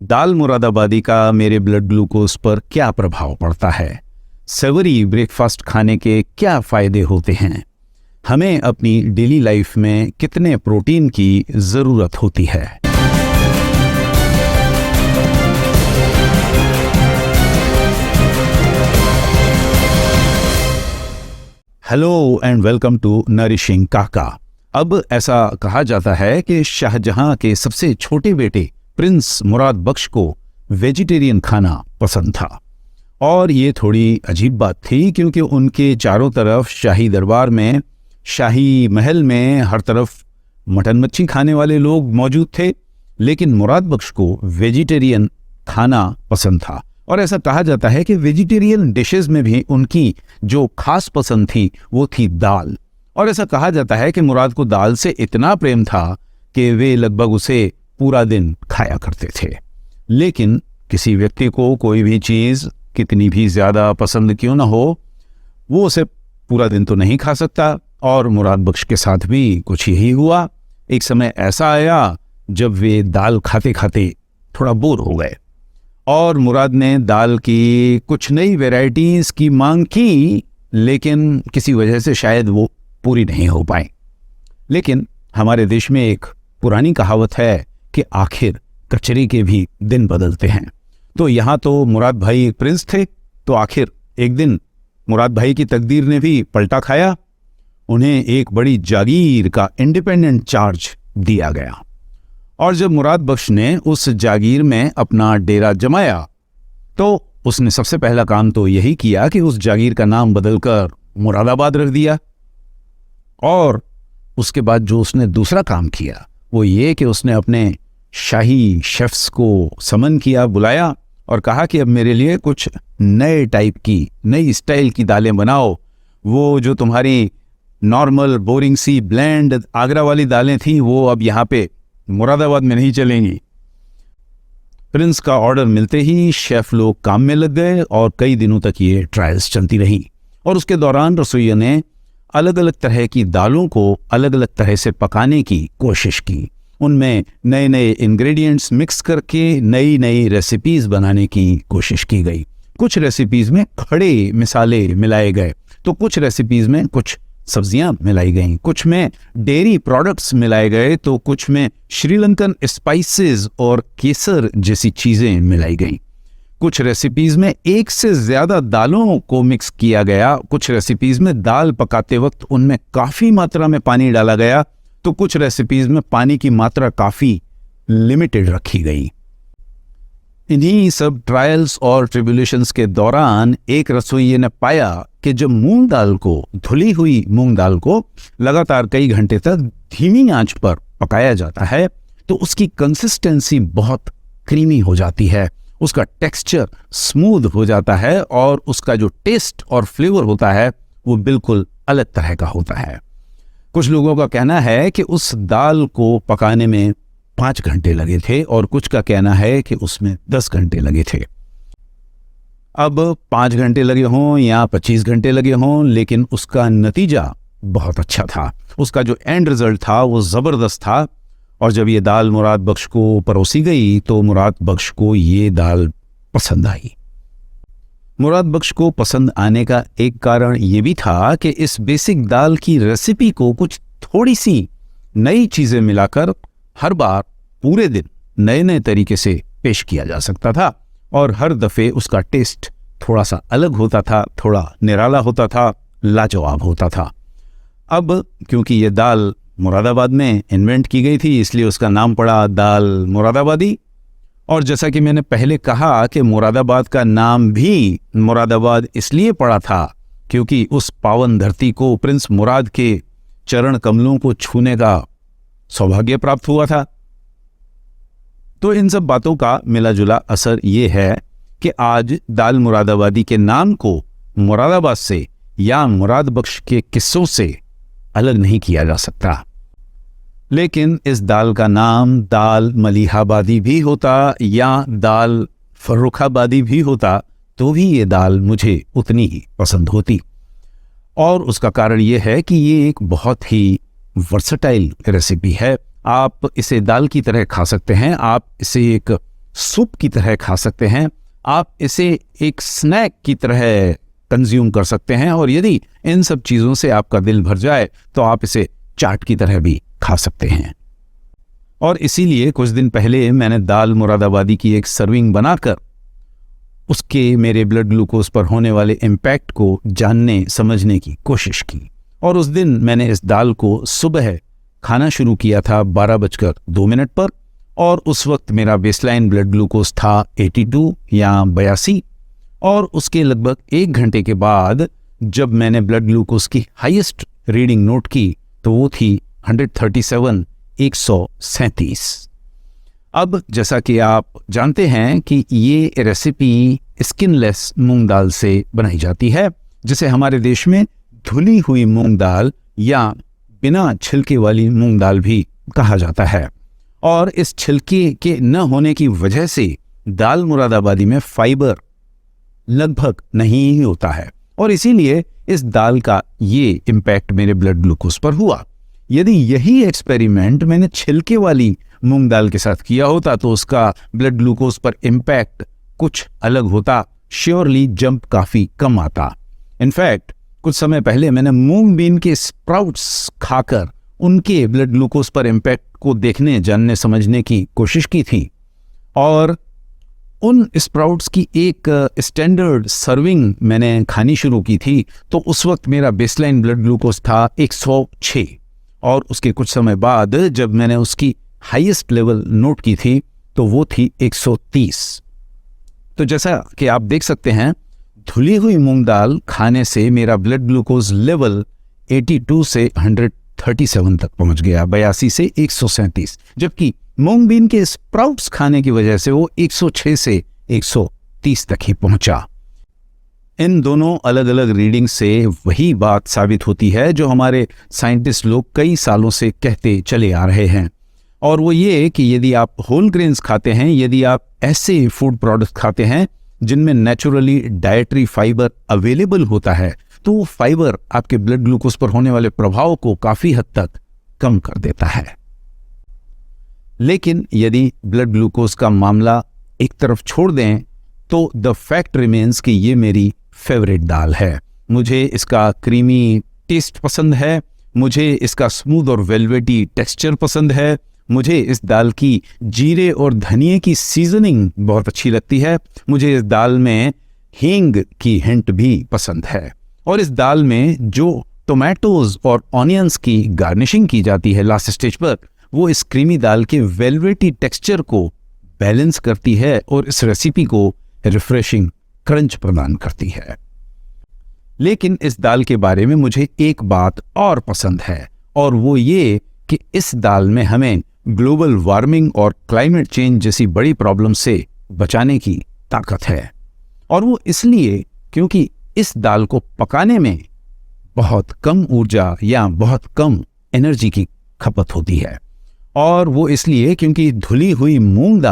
दाल मुरादाबादी का मेरे blood glucose पर क्या प्रभाव पड़ता है? सवरी ब्रेकफास्ट खाने के क्या फायदे होते हैं? हमें अपनी डेली लाइफ में कितने प्रोटीन की जरूरत होती है? Hello and welcome to nourishing Kaka. अब ऐसा कहा जाता है कि शाहजहां के सबसे छोटे बेटे प्रिंस मुराद बख्श को वेजिटेरियन खाना पसंद था। और ये थोड़ी अजीब बात थी क्योंकि उनके चारों तरफ शाही दरबार में, शाही महल में हर तरफ मटन मच्छी खाने वाले लोग मौजूद थे, लेकिन मुराद बख्श को वेजिटेरियन खाना पसंद था। और ऐसा कहा जाता है कि वेजिटेरियन डिशेस में भी उनकी जो खास पसंद थी वो थी दाल। और ऐसा कहा जाता है कि मुराद को दाल से इतना प्रेम था कि वे लगभग उसे पूरा दिन खाया करते थे। लेकिन किसी व्यक्ति को कोई भी चीज़ कितनी भी ज़्यादा पसंद क्यों ना हो, वो उसे पूरा दिन तो नहीं खा सकता। और मुराद बख्श के साथ भी कुछ यही हुआ। एक समय ऐसा आया जब वे दाल खाते खाते थोड़ा बोर हो गए और मुराद ने दाल की कुछ नई वैरायटीज़ की मांग की, लेकिन किसी वजह से शायद वो पूरी नहीं हो पाई। लेकिन हमारे देश में एक पुरानी कहावत है कि आखिर कचरे के भी दिन बदलते हैं। तो यहाँ तो मुराद भाई एक प्रिंस थे, तो आखिर एक दिन मुराद भाई की तकदीर ने भी पलटा खाया। उन्हें एक बड़ी जागीर का इंडिपेंडेंट चार्ज दिया गया। और जब मुराद बख्श ने उस जागीर में अपना डेरा जमाया तो उसने सबसे पहला काम तो यही किया कि उस जागीर का नाम बदलकर मुरादाबाद रख दिया। और उसके बाद जो उसने दूसरा काम किया वो ये कि उसने अपने शाही शेफ्स को समन किया, बुलाया और कहा कि अब मेरे लिए कुछ नए टाइप की, नई स्टाइल की दालें बनाओ। वो जो तुम्हारी नॉर्मल बोरिंग सी ब्लेंड आगरा वाली दालें थी वो अब यहाँ पे मुरादाबाद में नहीं चलेंगी। प्रिंस का ऑर्डर मिलते ही शेफ लोग काम में लग गए और कई दिनों तक ये ट्रायल्स चलती रही। और उसके दौरान रसोइया ने अलग अलग तरह की दालों को अलग अलग तरह से पकाने की कोशिश की। उनमें नए नए इंग्रेडिएंट्स मिक्स करके नई नई रेसिपीज़ बनाने की कोशिश की गई। कुछ रेसिपीज़ में खड़े मसाले मिलाए गए, तो कुछ रेसिपीज़ में कुछ सब्जियां मिलाई गईं, कुछ में डेयरी प्रोडक्ट्स मिलाए गए, तो कुछ में श्रीलंकन स्पाइसेस और केसर जैसी चीज़ें मिलाई गईं। कुछ रेसिपीज़ में एक से ज़्यादा दालों को मिक्स किया गया। कुछ रेसिपीज़ में दाल पकाते वक्त उनमें काफ़ी मात्रा में पानी डाला गया, तो कुछ रेसिपीज़ में पानी की मात्रा काफ़ी लिमिटेड रखी गई। इन्हीं सब ट्रायल्स और ट्रिब्यूलेशंस के दौरान एक रसोइये ने पाया कि जब मूंग दाल को, धुली हुई मूंग दाल को लगातार कई घंटे तक धीमी आंच पर पकाया जाता है तो उसकी कंसिस्टेंसी बहुत क्रीमी हो जाती है, उसका टेक्सचर स्मूथ हो जाता है और उसका जो टेस्ट और फ्लेवर होता है वो बिल्कुल अलग तरह का होता है। कुछ लोगों का कहना है कि उस दाल को पकाने में 5 घंटे लगे थे और कुछ का कहना है कि उसमें 10 घंटे लगे थे। अब 5 घंटे लगे हों या 25 घंटे लगे हों, लेकिन उसका नतीजा बहुत अच्छा था। उसका जो एंड रिजल्ट था वो ज़बरदस्त था। और जब ये दाल मुराद बख्श को परोसी गई तो मुराद बख्श को ये दाल पसंद आई। मुराद बख्श को पसंद आने का एक कारण ये भी था कि इस बेसिक दाल की रेसिपी को कुछ थोड़ी सी नई चीज़ें मिलाकर हर बार पूरे दिन नए नए तरीके से पेश किया जा सकता था और हर दफ़े उसका टेस्ट थोड़ा सा अलग होता था, थोड़ा निराला होता था, लाजवाब होता था। अब क्योंकि ये दाल मुरादाबाद में इन्वेंट की गई थी इसलिए उसका नाम पड़ा दाल मुरादाबादी। और जैसा कि मैंने पहले कहा कि मुरादाबाद का नाम भी मुरादाबाद इसलिए पड़ा था क्योंकि उस पावन धरती को प्रिंस मुराद के चरण कमलों को छूने का सौभाग्य प्राप्त हुआ था। तो इन सब बातों का मिला जुला असर ये है कि आज दाल मुरादाबादी के नाम को मुरादाबाद से या मुराद बख्श के किस्सों से अलग नहीं किया जा सकता। लेकिन इस दाल का नाम दाल मलिहाबादी भी होता या दाल फर्रुखाबादी भी होता तो भी ये दाल मुझे उतनी ही पसंद होती। और उसका कारण ये है कि ये एक बहुत ही वर्सेटाइल रेसिपी है। आप इसे दाल की तरह खा सकते हैं, आप इसे एक सूप की तरह खा सकते हैं, आप इसे एक स्नैक की तरह कंज्यूम कर सकते हैं, और यदि इन सब चीज़ों से आपका दिल भर जाए तो आप इसे चाट की तरह भी खा सकते हैं। और इसीलिए कुछ दिन पहले मैंने दाल मुरादाबादी की एक सर्विंग बनाकर उसके मेरे ब्लड ग्लूकोज पर होने वाले इम्पैक्ट को जानने समझने की कोशिश की। और उस दिन मैंने इस दाल को सुबह खाना शुरू किया था 12:02 पर, और उस वक्त मेरा बेसलाइन ब्लड ग्लूकोज था 82 या 82, और उसके लगभग 1 घंटे के बाद जब मैंने ब्लड ग्लूकोज की हाईएस्ट रीडिंग नोट की तो वो थी 137, 137। अब जैसा कि आप जानते हैं कि ये रेसिपी स्किनलेस मूंग दाल से बनाई जाती है, जिसे हमारे देश में धुली हुई मूंग दाल या बिना छिलके वाली मूंग दाल भी कहा जाता है। और इस छिलके के न होने की वजह से दाल मुरादाबादी में फाइबर लगभग नहीं ही होता है, और इसीलिए इस दाल का ये इम्पैक्ट मेरे ब्लड ग्लूकोज पर हुआ। यदि यही एक्सपेरिमेंट मैंने छिलके वाली मूंग दाल के साथ किया होता तो उसका ब्लड ग्लूकोज पर इम्पैक्ट कुछ अलग होता, श्योरली जंप काफी कम आता। इनफैक्ट कुछ समय पहले मैंने मूंग बीन के स्प्राउट्स खाकर उनके ब्लड ग्लूकोज पर इम्पैक्ट को देखने, जानने, समझने की कोशिश की थी, और उन स्प्राउट्स की एक स्टैंडर्ड सर्विंग मैंने खानी शुरू की थी तो उस वक्त मेरा बेसलाइन ब्लड ग्लूकोज था 106, और उसके कुछ समय बाद जब मैंने उसकी हाईएस्ट लेवल नोट की थी तो वो थी 130। तो जैसा कि आप देख सकते हैं, धुली हुई मूंग दाल खाने से मेरा ब्लड ग्लूकोज लेवल 82 से 137 तक पहुंच गया, 82 से 137, जबकि मूंग बीन के स्प्राउट्स खाने की वजह से वो 106 से 130 तक ही पहुंचा। इन दोनों अलग अलग रीडिंग से वही बात साबित होती है जो हमारे साइंटिस्ट लोग कई सालों से कहते चले आ रहे हैं, और वो ये कि यदि आप होल ग्रेन्स खाते हैं, यदि आप ऐसे फूड प्रोडक्ट खाते हैं जिनमें नेचुरली डाइटरी फाइबर अवेलेबल होता है, तो वो फाइबर आपके ब्लड ग्लूकोज पर होने वाले प्रभाव को काफी हद तक कम कर देता है। लेकिन यदि ब्लड ग्लूकोज का मामला एक तरफ छोड़ दें तो द फैक्ट रिमेन्स कि ये मेरी फेवरेट दाल है। मुझे इसका क्रीमी टेस्ट पसंद है, मुझे इसका स्मूथ और वेलवेटी टेक्सचर पसंद है, मुझे इस दाल की जीरे और धनिए की सीजनिंग बहुत अच्छी लगती है, मुझे इस दाल में हींग की हिंट भी पसंद है, और इस दाल में जो टोमेटोज और ऑनियंस की गार्निशिंग की जाती है लास्ट स्टेज पर, वो इस क्रीमी दाल के वेलवेटी टेक्सचर को बैलेंस करती है और इस रेसिपी को रिफ्रेशिंग क्रंच प्रदान करती है। लेकिन इस दाल के बारे में मुझे एक बात और पसंद है, और वो ये कि इस दाल में हमें ग्लोबल वार्मिंग और क्लाइमेट चेंज जैसी बड़ी प्रॉब्लम से बचाने की ताकत है। और वो इसलिए क्योंकि इस दाल को पकाने में बहुत कम ऊर्जा या बहुत कम एनर्जी की खपत होती है, और वो इसलिए क्योंकि धुली हुई मूंग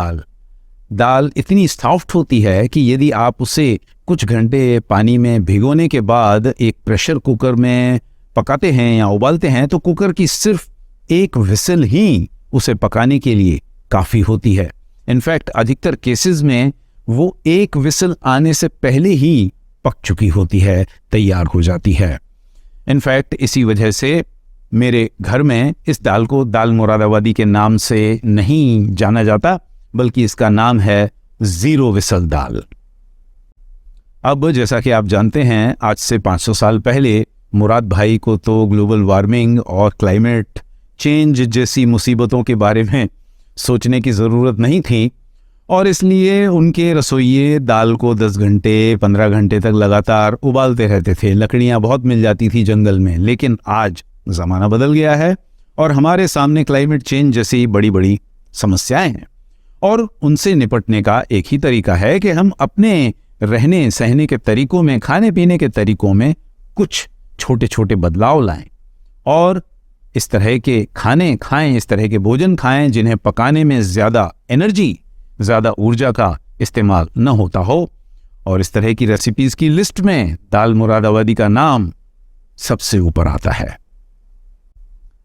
दाल इतनी सॉफ्ट होती है कि यदि आप उसे कुछ घंटे पानी में भिगोने के बाद एक प्रेशर कुकर में पकाते हैं या उबालते हैं तो कुकर की सिर्फ एक विसल ही उसे पकाने के लिए काफ़ी होती है। इनफैक्ट अधिकतर केसेस में वो एक विसल आने से पहले ही पक चुकी होती है, तैयार हो जाती है। इनफैक्ट इसी वजह से मेरे घर में इस दाल को दाल मुरादाबादी के नाम से नहीं जाना जाता, बल्कि इसका नाम है जीरो विसल दाल। अब जैसा कि आप जानते हैं, आज से 500 साल पहले मुराद भाई को तो ग्लोबल वार्मिंग और क्लाइमेट चेंज जैसी मुसीबतों के बारे में सोचने की ज़रूरत नहीं थी, और इसलिए उनके रसोइये दाल को 10 घंटे 15 घंटे तक लगातार उबालते रहते थे। लकड़ियाँ बहुत मिल जाती थी जंगल में। लेकिन आज ज़माना बदल गया है और हमारे सामने क्लाइमेट चेंज जैसी बड़ी बड़ी समस्याएं हैं, और उनसे निपटने का एक ही तरीका है कि हम अपने रहने सहने के तरीकों में, खाने पीने के तरीकों में कुछ छोटे छोटे बदलाव लाएं, और इस तरह के खाने खाएं, इस तरह के भोजन खाएं जिन्हें पकाने में ज़्यादा एनर्जी, ज़्यादा ऊर्जा का इस्तेमाल न होता हो। और इस तरह की रेसिपीज़ की लिस्ट में दाल मुरादाबादी का नाम सबसे ऊपर आता है।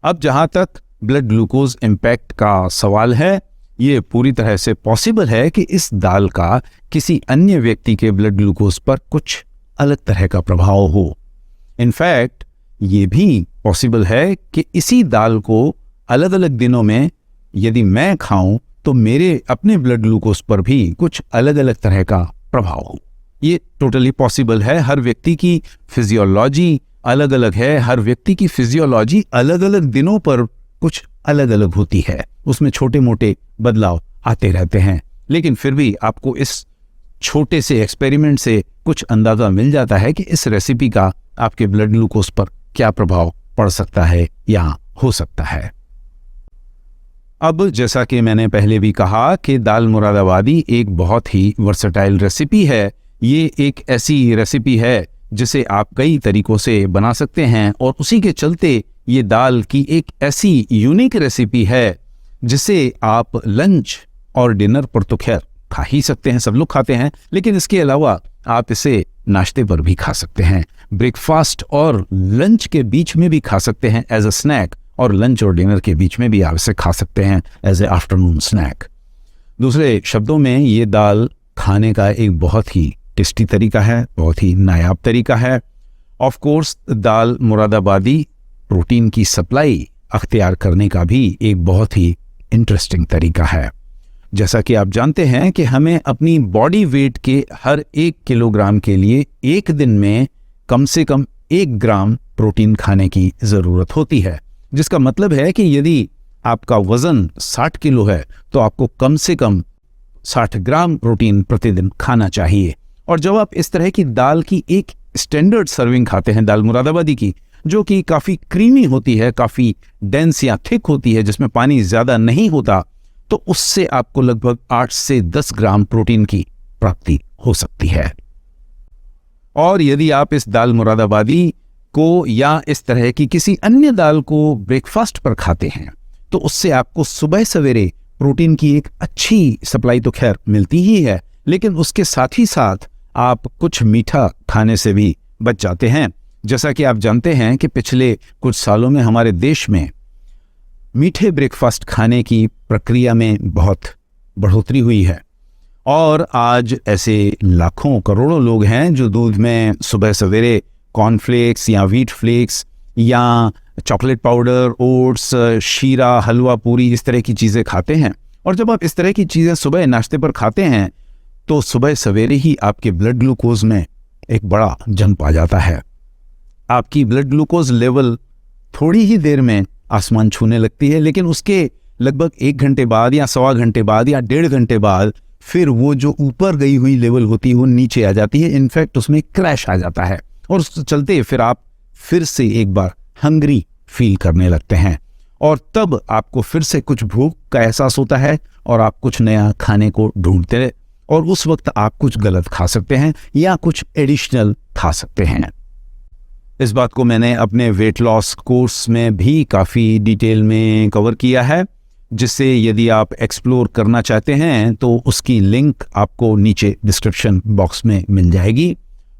अब जहाँ तक ब्लड ग्लूकोज इम्पैक्ट का सवाल है, ये पूरी तरह से पॉसिबल है कि इस दाल का किसी अन्य व्यक्ति के ब्लड ग्लूकोज पर कुछ अलग तरह का प्रभाव हो। इनफैक्ट ये भी पॉसिबल है कि इसी दाल को अलग अलग दिनों में यदि मैं खाऊं तो मेरे अपने ब्लड ग्लूकोज पर भी कुछ अलग अलग तरह का प्रभाव हो। ये टोटली पॉसिबल है। हर व्यक्ति की फिजियोलॉजी अलग अलग है, हर व्यक्ति की फिजियोलॉजी अलग अलग दिनों पर कुछ अलग अलग होती है, उसमें छोटे मोटे बदलाव आते रहते हैं। लेकिन फिर भी आपको इस छोटे से एक्सपेरिमेंट से कुछ अंदाजा मिल जाता है कि इस रेसिपी का आपके ब्लड ग्लूकोज पर क्या प्रभाव पड़ सकता है या हो सकता है। अब जैसा कि मैंने पहले भी कहा कि दाल मुरादाबादी एक बहुत ही वर्सेटाइल रेसिपी है। ये एक ऐसी रेसिपी है जिसे आप कई तरीकों से बना सकते हैं और उसी के चलते ये दाल की एक ऐसी यूनिक रेसिपी है जिसे आप लंच और डिनर पर तो खैर खा ही सकते हैं, सब लोग खाते हैं, लेकिन इसके अलावा आप इसे नाश्ते पर भी खा सकते हैं, ब्रेकफास्ट और लंच के बीच में भी खा सकते हैं एज अ स्नैक, और लंच और डिनर के बीच में भी आप इसे खा सकते हैं एज ए आफ्टरनून स्नैक। दूसरे शब्दों में ये दाल खाने का एक बहुत ही टेस्टी तरीका है, बहुत ही नायाब तरीका है। Of course dal Moradabadi protein की सप्लाई अख्तियार करने का भी एक बहुत ही इंटरेस्टिंग तरीका है। जैसा कि आप जानते हैं कि हमें अपनी बॉडी वेट के हर 1 किलोग्राम के लिए एक दिन में कम से कम 1 ग्राम प्रोटीन खाने की ज़रूरत होती है, जिसका मतलब है कि यदि आपका वज़न 60 किलो है तो आपको कम से कम 60 ग्राम प्रोटीन प्रतिदिन खाना चाहिए। और जब आप इस तरह की दाल की एक स्टैंडर्ड सर्विंग खाते हैं, दाल मुरादाबादी की, जो कि काफ़ी क्रीमी होती है, काफ़ी डेंस या थिक होती है, जिसमें पानी ज़्यादा नहीं होता, तो उससे आपको लगभग 8 से 10 ग्राम प्रोटीन की प्राप्ति हो सकती है। और यदि आप इस दाल मुरादाबादी को या इस तरह की किसी अन्य दाल को ब्रेकफास्ट पर खाते हैं तो उससे आपको सुबह सवेरे प्रोटीन की एक अच्छी सप्लाई तो खैर मिलती ही है, लेकिन उसके साथ ही साथ आप कुछ मीठा खाने से भी बच जाते हैं। जैसा कि आप जानते हैं कि पिछले कुछ सालों में हमारे देश में मीठे ब्रेकफास्ट खाने की प्रक्रिया में बहुत बढ़ोतरी हुई है और आज ऐसे लाखों करोड़ों लोग हैं जो दूध में सुबह सवेरे कॉर्नफ्लेक्स या व्हीट फ्लेक्स या चॉकलेट पाउडर, ओट्स, शीरा, हलवा पूरी, इस तरह की चीज़ें खाते हैं। और जब आप इस तरह की चीज़ें सुबह नाश्ते पर खाते हैं तो सुबह सवेरे ही आपके ब्लड ग्लूकोज में एक बड़ा जंप आ जाता है। आपकी ब्लड ग्लूकोज लेवल थोड़ी ही देर में आसमान छूने लगती है, लेकिन उसके लगभग 1 घंटे बाद या 1.25 घंटे बाद या 1.5 घंटे बाद फिर वो जो ऊपर गई हुई लेवल होती है वो नीचे आ जाती है। इनफैक्ट उसमें क्रैश आ जाता है और उसके चलते फिर आप फिर से एक बार हंग्री फील करने लगते हैं और तब आपको फिर से कुछ भूख का एहसास होता है और आप कुछ नया खाने को ढूंढते हैं और उस वक्त आप कुछ गलत खा सकते हैं या कुछ एडिशनल खा सकते हैं। इस बात को मैंने अपने वेट लॉस कोर्स में भी काफ़ी डिटेल में कवर किया है, जिससे यदि आप एक्सप्लोर करना चाहते हैं तो उसकी लिंक आपको नीचे डिस्क्रिप्शन बॉक्स में मिल जाएगी।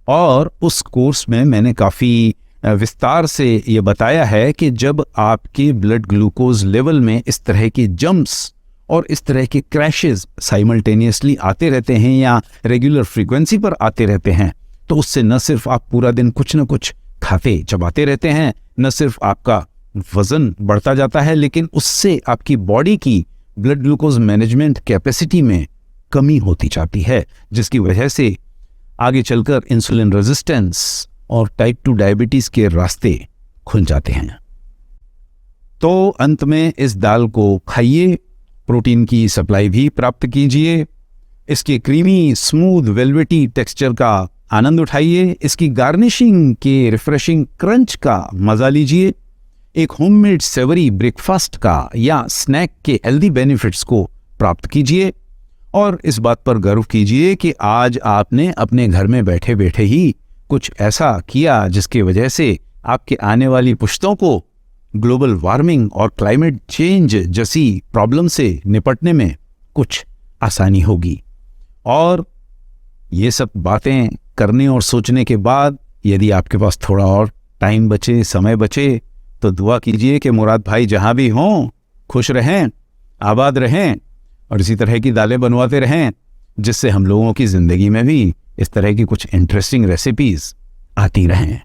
और उस कोर्स में मैंने काफ़ी विस्तार से ये बताया है कि जब आपके ब्लड ग्लूकोज लेवल में इस तरह की जंप्स और इस तरह के क्रैशेस साइमल्टेनियसली आते रहते हैं या रेगुलर फ्रीक्वेंसी पर आते रहते हैं तो उससे न सिर्फ आप पूरा दिन कुछ न कुछ खाते चबाते रहते हैं, न सिर्फ आपका वज़न बढ़ता जाता है, लेकिन उससे आपकी बॉडी की ब्लड ग्लूकोज मैनेजमेंट कैपेसिटी में कमी होती जाती है, जिसकी वजह से आगे चलकर इंसुलिन रेजिस्टेंस और टाइप 2 डायबिटीज़ के रास्ते खुल जाते हैं। तो अंत में इस दाल को खाइए, प्रोटीन की सप्लाई भी प्राप्त कीजिए, इसके क्रीमी स्मूथ वेलवेटी टेक्सचर का आनंद उठाइए, इसकी गार्निशिंग के रिफ्रेशिंग क्रंच का मज़ा लीजिए, एक होममेड सेवरी ब्रेकफास्ट का या स्नैक के हेल्दी बेनिफिट्स को प्राप्त कीजिए और इस बात पर गर्व कीजिए कि आज आपने अपने घर में बैठे बैठे ही कुछ ऐसा किया जिसकी वजह से आपके आने वाली पुश्तों को ग्लोबल वार्मिंग और क्लाइमेट चेंज जैसी प्रॉब्लम से निपटने में कुछ आसानी होगी। और ये सब बातें करने और सोचने के बाद यदि आपके पास थोड़ा और टाइम बचे, समय बचे, तो दुआ कीजिए कि मुराद भाई जहाँ भी हों खुश रहें, आबाद रहें, और इसी तरह की दालें बनवाते रहें, जिससे हम लोगों की ज़िंदगी में भी इस तरह की कुछ इंटरेस्टिंग रेसिपीज़ आती रहें।